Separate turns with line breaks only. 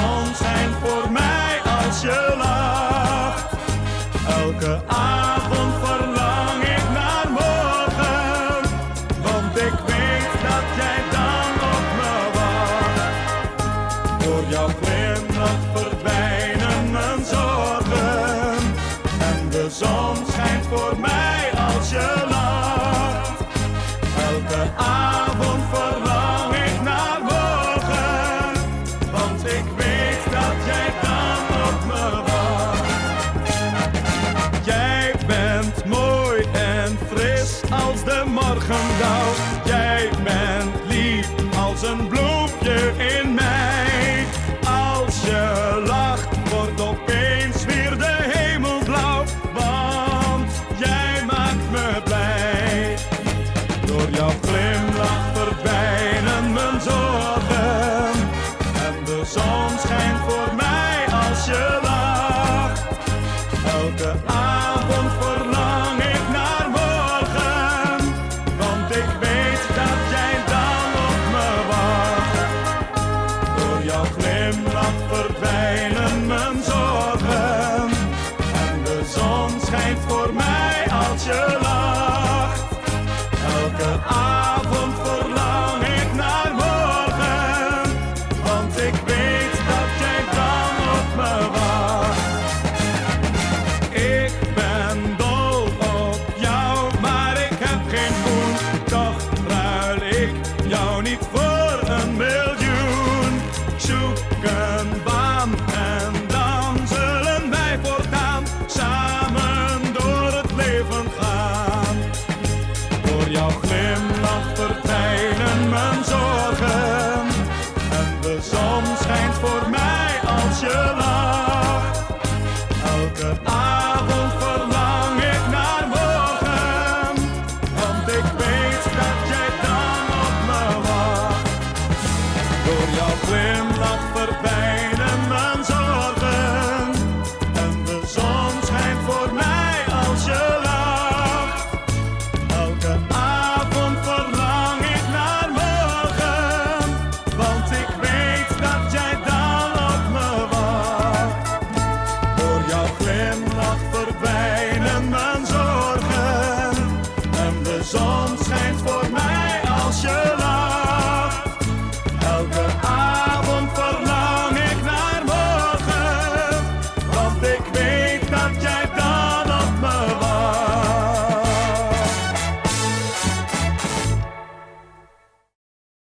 zon schijnt voor mij als je lacht. Elke avond verlang ik naar morgen, want ik weet dat jij dan op me wacht. Door jouw glimlach verdwijnen mijn zorgen en de zon schijnt voor mij als je lacht. Elke avond verlang ik naar morgen, want ik weet dat jij dan op me wacht. Jij bent mooi en fris als de morgendauw. Jij bent lief als een bloempje in mei. Als je lacht wordt opeens weer de hemel blauw, want jij maakt me blij. Door jouw glimlach verdwijnen mijn zorgen en de zon schijnt voor mij als je lacht. Elke avond verlang ik naar morgen, want ik weet dat jij dan op me wacht. Door jouw glimlach verdwijnen mijn zorgen en de zon schijnt voor mij als je lacht. Elke avond verlang ik naar morgen, want ik weet dat jij dan op me wacht. Ik ben dol op jou, maar ik heb geen poen. Toch ruil ik jou niet voor een miljoen. Zoek een baan en dan zullen wij voortaan samen door het leven gaan. Door jouw glimlach verdwijnen mijn zorgen en de zon schijnt voor mij als je lacht. Elke avond